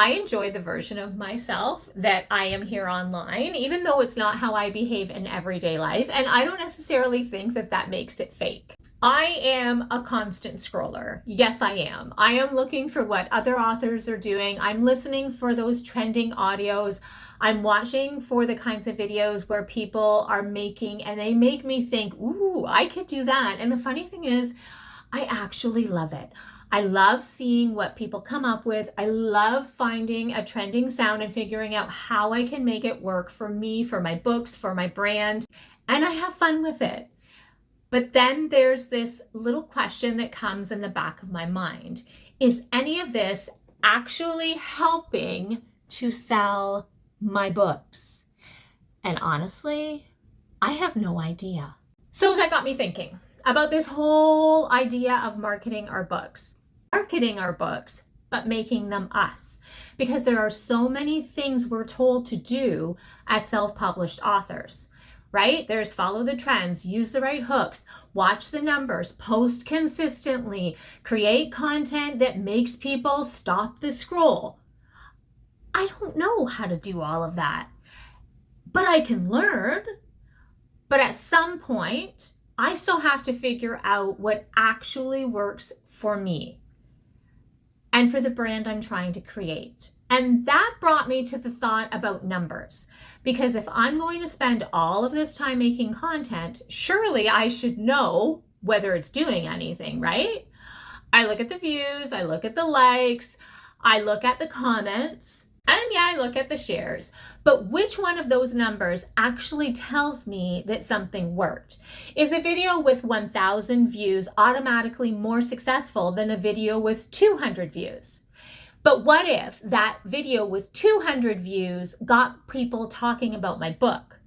I enjoy the version of myself that I am here online, even though it's not how I behave in everyday life. And I don't necessarily think that that makes it fake. I am a constant scroller. Yes, I am. I am looking for what other authors are doing. I'm listening for those trending audios. I'm watching for the kinds of videos where people are making, and they make me think, ooh, I could do that. And the funny thing is, I actually love it. I love seeing what people come up with. I love finding a trending sound and figuring out how I can make it work for me, for my books, for my brand, and I have fun with it. But then there's this little question that comes in the back of my mind. Is any of this actually helping to sell my books? And honestly, I have no idea. So that got me thinking about this whole idea of marketing our books, but making them us. Because there are so many things we're told to do as self-published authors, right? There's follow the trends, use the right hooks, watch the numbers, post consistently, create content that makes people stop the scroll. I don't know how to do all of that, but I can learn. But at some point, I still have to figure out what actually works for me and for the brand I'm trying to create. And that brought me to the thought about numbers. Because if I'm going to spend all of this time making content, surely I should know whether it's doing anything, right? I look at the views, I look at the likes, I look at the comments, and yeah, I look at the shares. But which one of those numbers actually tells me that something worked? Is a video with 1,000 views automatically more successful than a video with 200 views? But what if that video with 200 views got people talking about my book?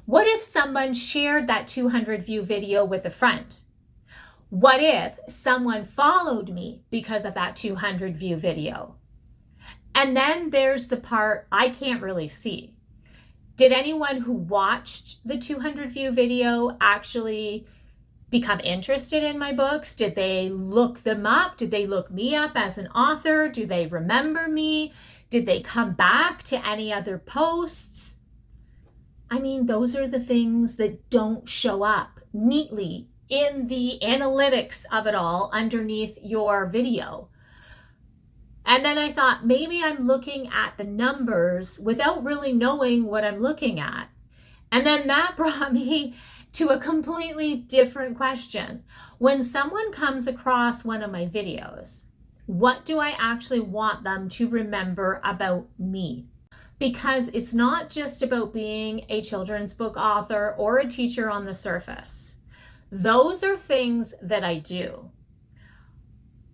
What if someone shared that 200 view video with a friend? What if someone followed me because of that 200 view video? And then there's the part I can't really see. Did anyone who watched the 200 view video actually become interested in my books? Did they look them up? Did they look me up as an author? Do they remember me? Did they come back to any other posts? I mean, those are the things that don't show up neatly in the analytics of it all underneath your video. And then I thought, maybe I'm looking at the numbers without really knowing what I'm looking at. And then that brought me to a completely different question. When someone comes across one of my videos, what do I actually want them to remember about me? Because it's not just about being a children's book author or a teacher on the surface. Those are things that I do.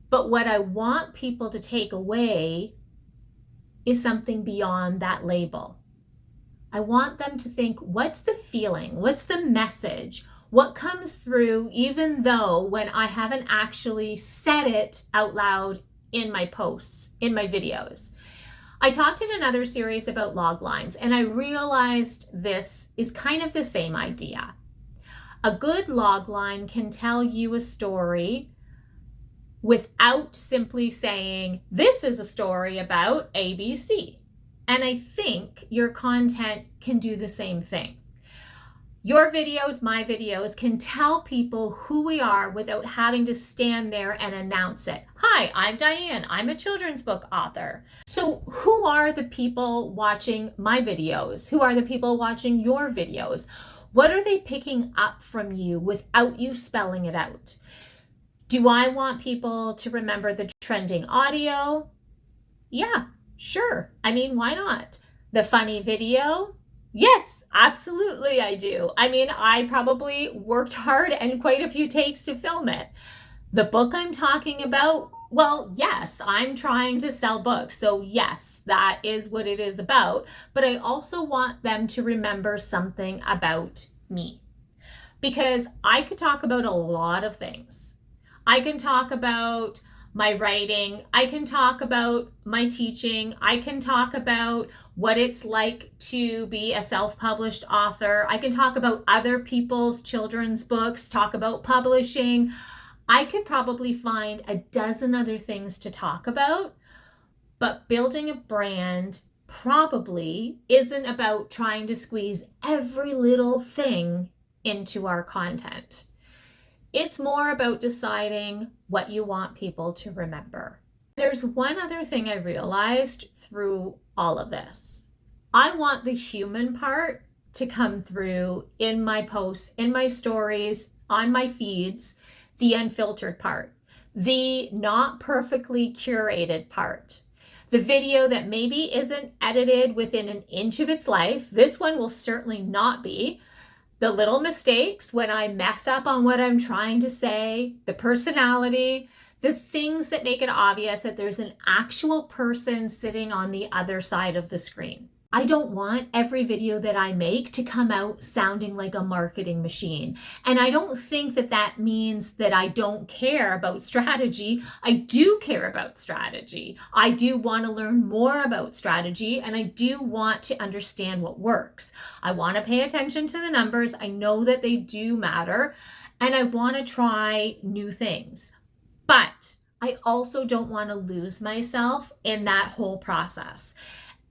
But what I want people to take away is something beyond that label. I want them to think, what's the feeling? What's the message? What comes through, even though when I haven't actually said it out loud in my posts, in my videos? I talked in another series about log lines, and I realized this is kind of the same idea. A good log line can tell you a story without simply saying, this is a story about ABC. And I think your content can do the same thing. Your videos, my videos, can tell people who we are without having to stand there and announce it. Hi, I'm Diane. I'm a children's book author. So who are the people watching my videos? Who are the people watching your videos? What are they picking up from you without you spelling it out? Do I want people to remember the trending audio? Yeah, sure. I mean, why not? The funny video? Yes, absolutely I do. I mean, I probably worked hard and quite a few takes to film it. The book I'm talking about, well, yes, I'm trying to sell books. So yes, that is what it is about. But I also want them to remember something about me. Because I could talk about a lot of things. I can talk about my writing. I can talk about my teaching. I can talk about what it's like to be a self-published author. I can talk about other people's children's books, talk about publishing. I could probably find a dozen other things to talk about, But building a brand probably isn't about trying to squeeze every little thing into our content. It's more about deciding what you want people to remember. There's one other thing I realized through all of this. I want the human part to come through in my posts, in my stories, on my feeds, the unfiltered part, the not perfectly curated part, the video that maybe isn't edited within an inch of its life. This one will certainly not be. The little mistakes when I mess up on what I'm trying to say, the personality, the things that make it obvious that there's an actual person sitting on the other side of the screen. I don't want every video that I make to come out sounding like a marketing machine. And I don't think that that means that I don't care about strategy. I do care about strategy. I do want to learn more about strategy, and I do want to understand what works. I want to pay attention to the numbers. I know that they do matter, and I want to try new things. But I also don't want to lose myself in that whole process.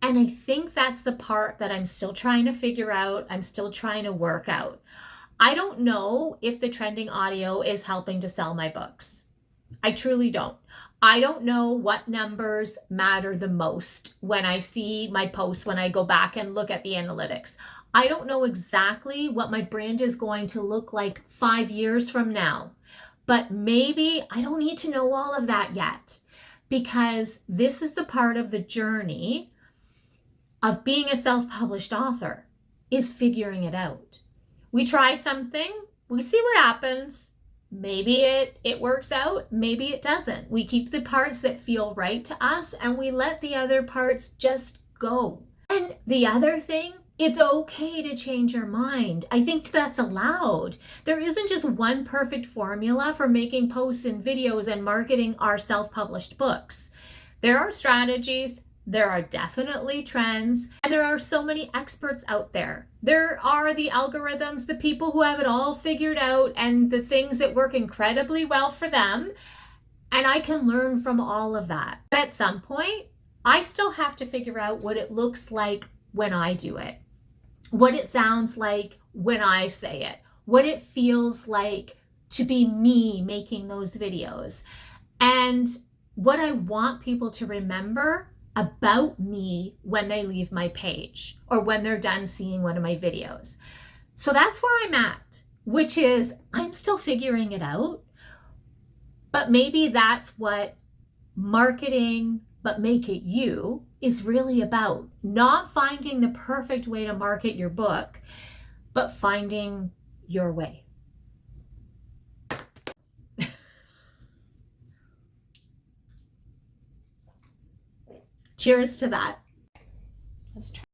And I think that's the part that I'm still trying to figure out. I'm still trying to work out. I don't know if the trending audio is helping to sell my books. I truly don't. I don't know what numbers matter the most when I see my posts, when I go back and look at the analytics. I don't know exactly what my brand is going to look like 5 years from now. But maybe I don't need to know all of that yet, because this is the part of the journey of being a self-published author, is figuring it out. We try something, we see what happens. Maybe it works out, maybe it doesn't. We keep the parts that feel right to us and we let the other parts just go. And the other thing, it's okay to change your mind. I think that's allowed. There isn't just one perfect formula for making posts and videos and marketing our self-published books. There are strategies. There are definitely trends, and there are so many experts out there. There are the algorithms, the people who have it all figured out, and the things that work incredibly well for them. And I can learn from all of that. But at some point, I still have to figure out what it looks like when I do it, what it sounds like when I say it, what it feels like to be me making those videos, and what I want people to remember about me when they leave my page or when they're done seeing one of my videos. So that's where I'm at, which is I'm still figuring it out, but maybe that's what marketing, but make it you, is really about. Not finding the perfect way to market your book, but finding your way. Cheers to that. Let's try.